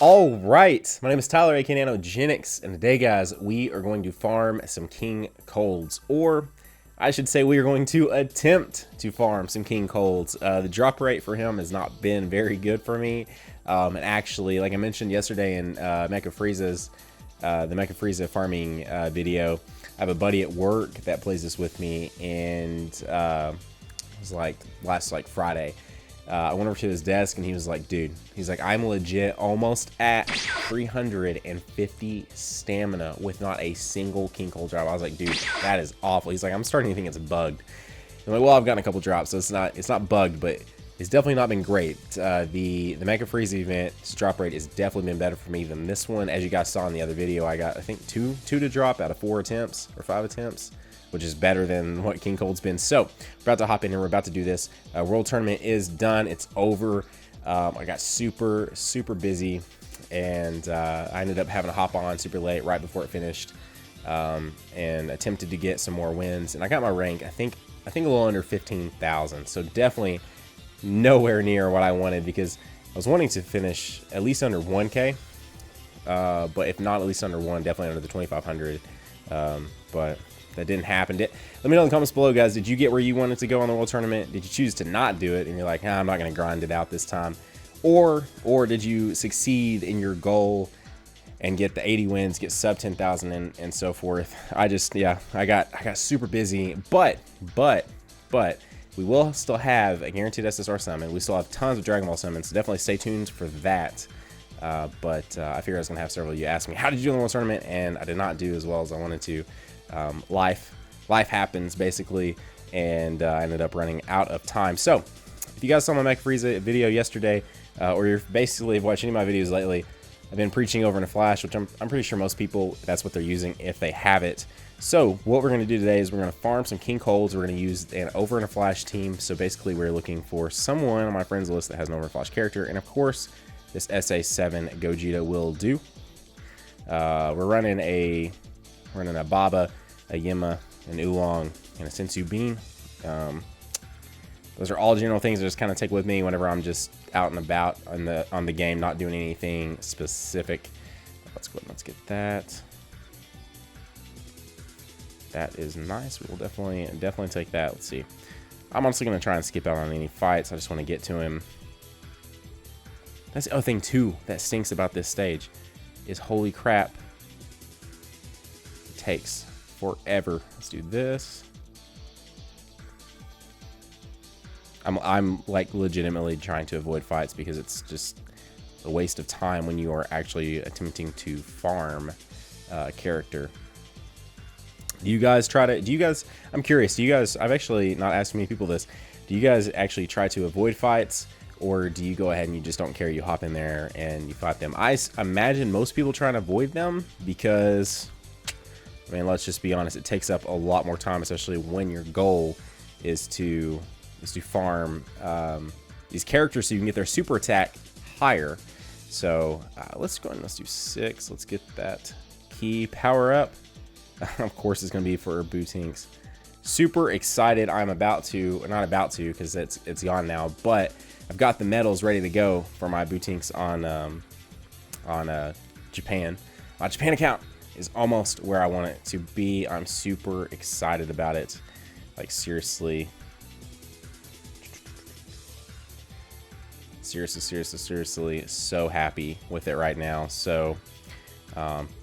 All right, my name is Tyler, aka Nanogenix, and today, guys, we are going to farm some King Colds, or I should say we are going to attempt to farm some King Colds. The drop rate for him has not been very good for me, and actually, like I mentioned yesterday in Mecha Frieza's, the Mecha Frieza farming video, I have a buddy at work that plays this with me, and it was like last Friday. I went over to his desk and he was like, dude, he's like, I'm legit almost at 350 stamina with not a single King Cold drop. I was like, dude, that is awful. He's like, I'm starting to think it's bugged. I'm like, well, I've gotten a couple drops, so it's not bugged, but it's definitely not been great. The Mecha Frieza event's drop rate has definitely been better for me than this one. As you guys saw in the other video, I got, I think, two to drop out of 4 attempts or 5 attempts, which is better than what King Cold's been. So we're about to hop in and we're about to do this. World Tournament is done. It's over. I got super busy, and I ended up having to hop on super late right before it finished, and attempted to get some more wins. And I got my rank, I think a little under 15,000. So definitely nowhere near what I wanted, because I was wanting to finish at least under 1K, but if not at least under 1, definitely under the 2,500. But that didn't happen. Let me know in the comments below, guys. Did you get where you wanted to go on the World Tournament? Did you choose to not do it and you're like, I'm not going to grind it out this time? Or did you succeed in your goal and get the 80 wins, get sub 10,000 and so forth? I got super busy, but we will still have a guaranteed SSR summon. We still have tons of Dragon Ball summons, so definitely stay tuned for that. But I figured I was going to have several of you ask me, how did you do in the World Tournament? And I did not do as well as I wanted to. Life happens, basically, and I ended up running out of time. So if you guys saw my Mecha Frieza video yesterday, or you're basically watching any of my videos lately, I've been preaching over in a flash, which I'm pretty sure most people, that's what they're using if they have it. So what we're going to do today is we're going to farm some King Colds. We're going to use an over in a flash team. So basically we're looking for someone on my friends list that has an over in a flash character, and of course this SA7 Gogeta will do. We're running a Baba, a Yima, an Oolong, and a Sensu Bean. Those are all general things that just kind of take with me whenever I'm just out and about on the game, not doing anything specific. Let's go ahead and let's get that. That is nice. We will definitely take that. Let's see. I'm honestly going to try and skip out on any fights. I just want to get to him. That's the other thing too that stinks about this stage is, holy crap, it takes forever. Let's do this. I'm like legitimately trying to avoid fights because it's just a waste of time when you are actually attempting to farm a character. I'm curious, do you guys, I've actually not asked many people this, do you guys actually try to avoid fights, or do you go ahead and you just don't care, you hop in there and you fight them? I imagine most people try and avoid them because, I mean, let's just be honest, it takes up a lot more time, especially when your goal is to farm these characters so you can get their super attack higher. So let's go ahead and let's do 6. Let's get that key power up. Of course, it's going to be for Bootinks. Super excited. I'm about to, not about to, because it's gone now, but I've got the medals ready to go for my Bootinks on Japan. My Japan account is almost where I want it to be. I'm super excited about it. Like, seriously, so happy with it right now. So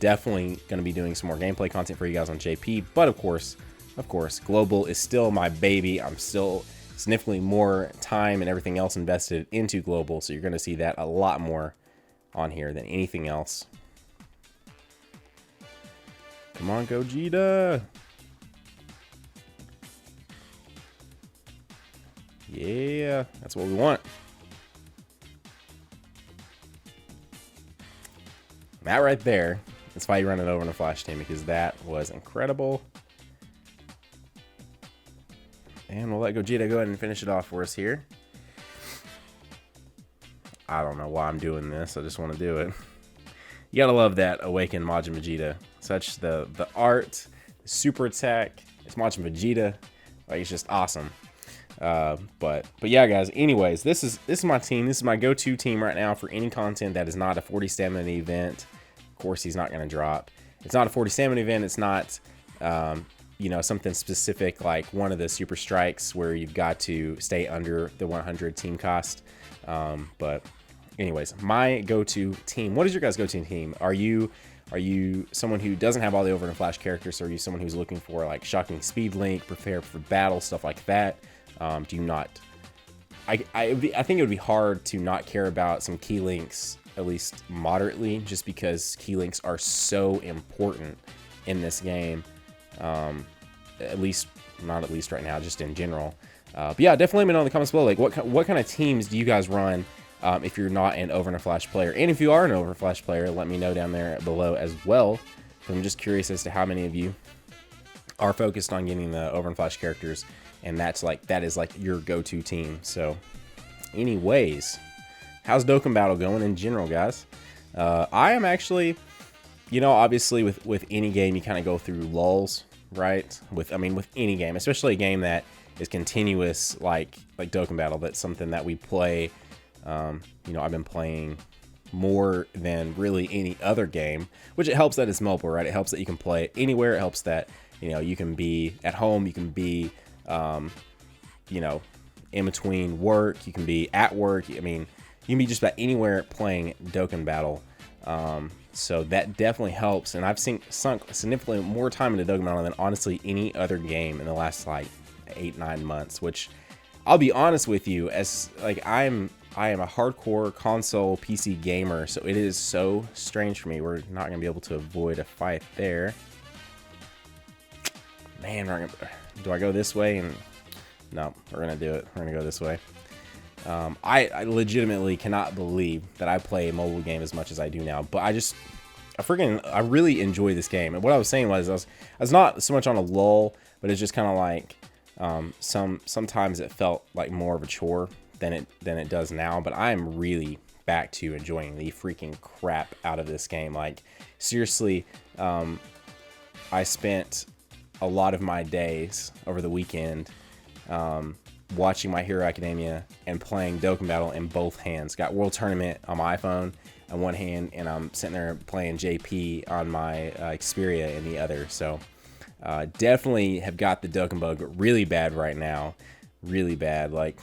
definitely going to be doing some more gameplay content for you guys on JP, but of course global is still my baby. I'm still significantly more time and everything else invested into global, so you're going to see that a lot more on here than anything else. Come on, Gogeta. Yeah, that's what we want. That right there, that's why you run it over in a flash team, because that was incredible. And we'll let Gogeta go ahead and finish it off for us here. I don't know why I'm doing this. I just want to do it. You gotta love that Awakened Majin Vegeta. Such the art, the super attack. It's Majin Vegeta. Like, it's just awesome. But yeah, guys. Anyways, this is my team. This is my go-to team right now for any content that is not a 40 stamina event. Of course, he's not going to drop. It's not a 40 stamina event. It's not, you know, something specific like one of the super strikes where you've got to stay under the 100 team cost. But anyways, my go-to team. What is your guys' go-to team? Are you someone who doesn't have all the over and flash characters, or are you someone who's looking for like shocking speed link, prepare for battle, stuff like that? Do you not? I think it would be hard to not care about some key links, at least moderately, just because key links are so important in this game. At least, not at least right now, just in general. But yeah, definitely let me know in the comments below, like what kind of teams do you guys run if you're not an over and flash player, and if you are an over flash player, let me know down there below as well. I'm just curious as to how many of you are focused on getting the over and flash characters, and that is like your go-to team. So anyways, how's Dokkan Battle going in general, guys? I am actually, you know, obviously with any game you kind of go through lulls, right? With any game, especially a game that is continuous like Dokkan Battle. That's something that we play. You know, I've been playing more than really any other game, which it helps that it's mobile, right? It helps that you can play it anywhere. It helps that, you know, you can be at home, you can be, you know, in between work, you can be at work. I mean, you can be just about anywhere playing Dokkan Battle. So that definitely helps. And I've sunk significantly more time into Dokkan Battle than honestly any other game in the last like 8-9 months, which I'll be honest with you, as like I am a hardcore console PC gamer, so it is so strange for me. We're not gonna be able to avoid a fight there. Man, do I go this way? And no, we're gonna do it. We're gonna go this way. I legitimately cannot believe that I play a mobile game as much as I do now, but I really enjoy this game. And what I was saying was I was not so much on a lull, but it's just kind of like sometimes it felt like more of a chore than it does now. But I am really back to enjoying the freaking crap out of this game. Like seriously, I spent a lot of my days over the weekend watching My Hero Academia and playing Dokkan Battle in both hands. Got World Tournament on my iPhone on one hand, and I'm sitting there playing JP on my Xperia in the other. So definitely have got the Dokkan bug really bad right now, really bad. Like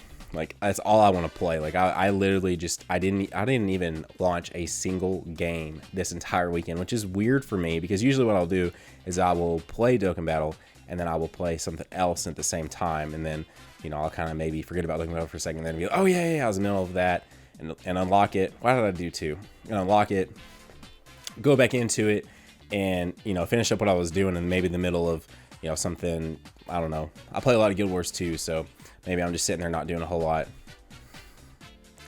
that's all I want to play. Like I literally just I didn't even launch a single game this entire weekend, which is weird for me because usually what I'll do is I will play Dokkan Battle and then I will play something else at the same time, and then, you know, I'll kind of maybe forget about Dokkan Battle for a second, and then be like, oh yeah, I was in the middle of that, and unlock it. Why did I do two? And unlock it, go back into it, and, you know, finish up what I was doing in maybe the middle of, you know, something. I don't know. I play a lot of Guild Wars too, so maybe I'm just sitting there not doing a whole lot.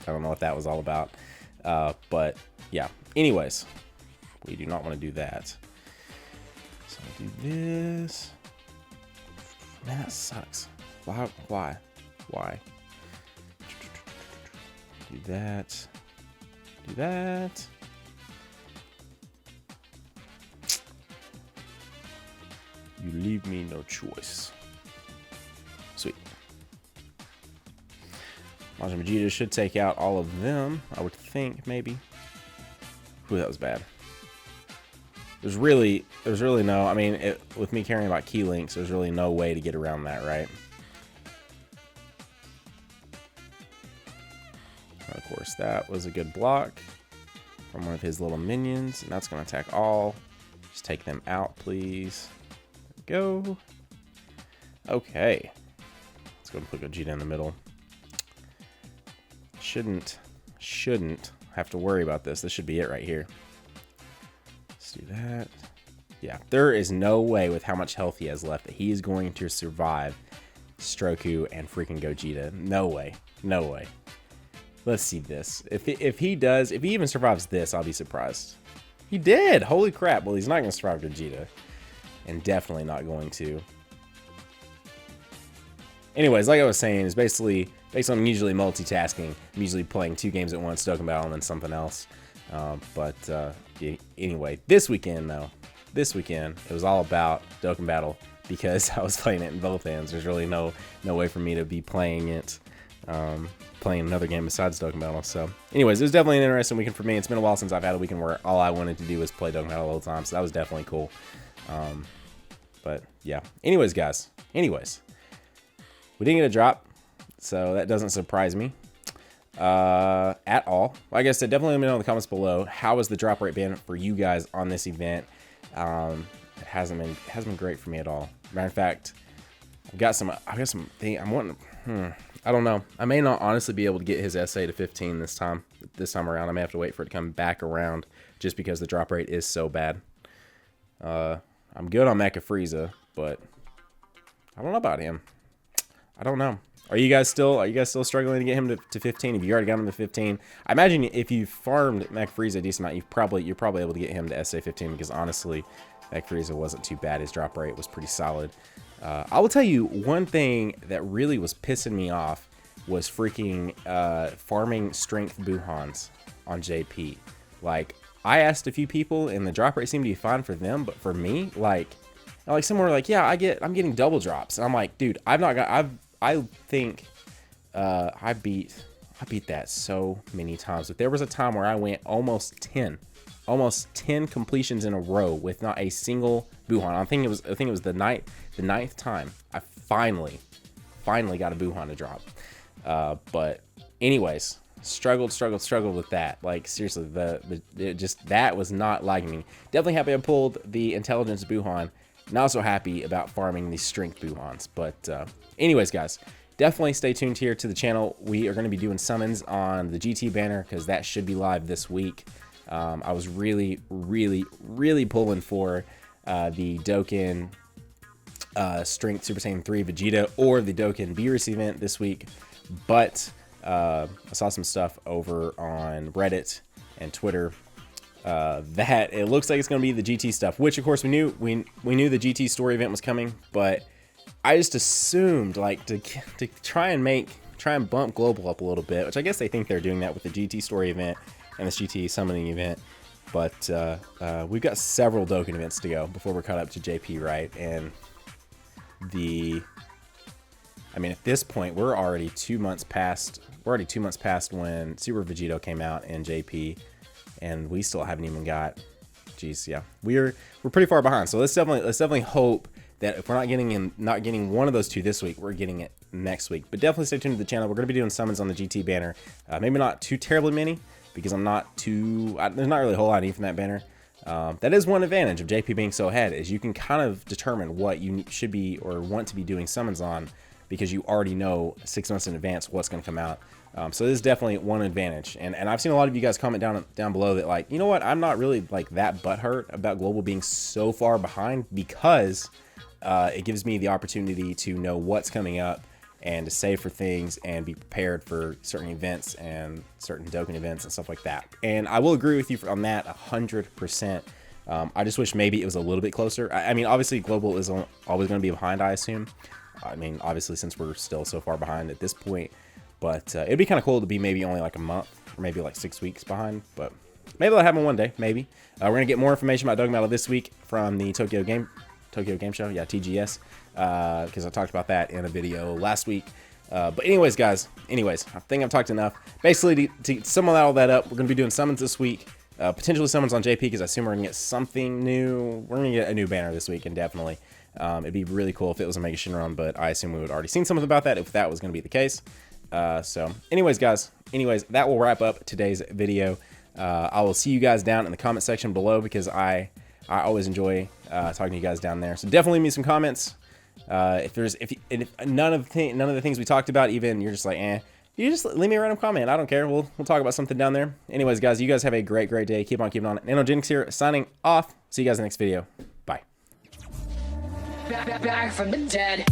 I don't know what that was all about. But yeah, anyways, we do not want to do that. So I'll do this. Man, that sucks. Why? Do that. Do that. You leave me no choice. Sweet. Majin Vegeta should take out all of them, I would think, maybe. Ooh, that was bad. There's really no, I mean, with me caring about key links, there's really no way to get around that, right? Of course, that was a good block from one of his little minions, and that's going to attack all. Just take them out, please. There we go. Okay. Let's go and put Gogeta in the middle. Shouldn't have to worry about this. This should be it right here. Let's do that. Yeah, there is no way with how much health he has left that he is going to survive Stroku and freaking Gogeta. No way. No way. Let's see this. If he even survives this, I'll be surprised. He did! Holy crap. Well, he's not going to survive Gogeta. And definitely not going to. Anyways, like I was saying, is basically based on usually multitasking. I'm usually playing 2 games at once, Dokkan Battle, and then something else. Anyway, this weekend, though. This weekend, it was all about Dokkan Battle, because I was playing it in both hands. There's really no way for me to be playing it, playing another game besides Dokkan Battle. So anyways, it was definitely an interesting weekend for me. It's been a while since I've had a weekend where all I wanted to do was play Dokkan Battle all the time, so that was definitely cool. But yeah, anyways guys, we didn't get a drop, so that doesn't surprise me at all. Like I said, definitely let me know in the comments below, how has the drop rate been for you guys on this event? It hasn't been great for me at all. Matter of fact, I've got some I'm wanting, I don't know. I may not honestly be able to get his SA to 15 this time around. I may have to wait for it to come back around just because the drop rate is so bad. I'm good on Mecha Frieza, but I don't know about him. I don't know. Are you guys still struggling to get him to 15? If you already got him to 15, I imagine if you farmed Mecha Frieza a decent amount, you're probably able to get him to SA 15, because honestly, Mecha Frieza wasn't too bad. His drop rate was pretty solid. I will tell you one thing that really was pissing me off was freaking farming strength Buhans on JP. Like, I asked a few people and the drop rate seemed to be fine for them, but for me, like some were like, yeah, I'm getting double drops, and I'm like, dude, I think I beat that so many times. But there was a time where I went almost 10 completions in a row with not a single Buhan. I think it was the ninth time I finally got a Buhan to drop. But anyways, struggled with that. Like, seriously, that was not liking me. Definitely happy I pulled the intelligence Buhan. Not so happy about farming these strength Buhans. But anyways, guys, definitely stay tuned here to the channel. We are going to be doing summons on the GT banner, because that should be live this week. I was really pulling for the Dokkan Strength Super Saiyan 3 Vegeta or the Dokkan Beerus event this week, but I saw some stuff over on Reddit and Twitter that it looks like it's going to be the GT stuff, which of course we knew the GT story event was coming, but I just assumed, like, to try and bump global up a little bit, which I guess they think they're doing that with the GT story event and this GT summoning event. But we've got several Dokkan events to go before we're caught up to JP, right? And I mean, at this point, we're already 2 months past when Super Vegito came out in JP, and we still haven't even got. Geez, yeah, we're pretty far behind. So let's definitely hope that if we're not getting one of those two this week, we're getting it next week. But definitely stay tuned to the channel. We're going to be doing summons on the GT banner. Maybe not too terribly many, because there's not really a whole lot I need from that banner. That is one advantage of JP being so ahead, is you can kind of determine what you should be or want to be doing summons on, because you already know 6 months in advance what's going to come out. So this is definitely one advantage. And I've seen a lot of you guys comment down below that, like, you know what, I'm not really like that butthurt about Global being so far behind, because it gives me the opportunity to know what's coming up and to save for things and be prepared for certain events and certain Dokkan events and stuff like that. And I will agree with you on that 100%. I just wish maybe it was a little bit closer. I mean, obviously Global is always going to be behind, I assume. I mean, obviously, since we're still so far behind at this point, but it'd be kind of cool to be maybe only like a month or maybe like 6 weeks behind, but maybe that'll happen one day, maybe. We're going to get more information about Dokkan Battle this week from the Tokyo Game Show, yeah, TGS, because I talked about that in a video last week. But anyways, guys, I think I've talked enough. Basically, to sum all that up, we're going to be doing summons this week, potentially summons on JP, because I assume we're going to get something new. We're going to get a new banner this week, and definitely it'd be really cool if it was a Mega Shinron, but I assume we would already seen something about that if that was going to be the case. So anyways, guys, that will wrap up today's video. I will see you guys down in the comment section below, because I always enjoy talking to you guys down there. So definitely leave me some comments. If none of the things we talked about, even you're just like, you just leave me a random comment. I don't care. We'll talk about something down there. Anyways, guys, you guys have a great day. Keep on keeping on. Nanogenix here, signing off. See you guys in the next video. Bye. Back from the dead.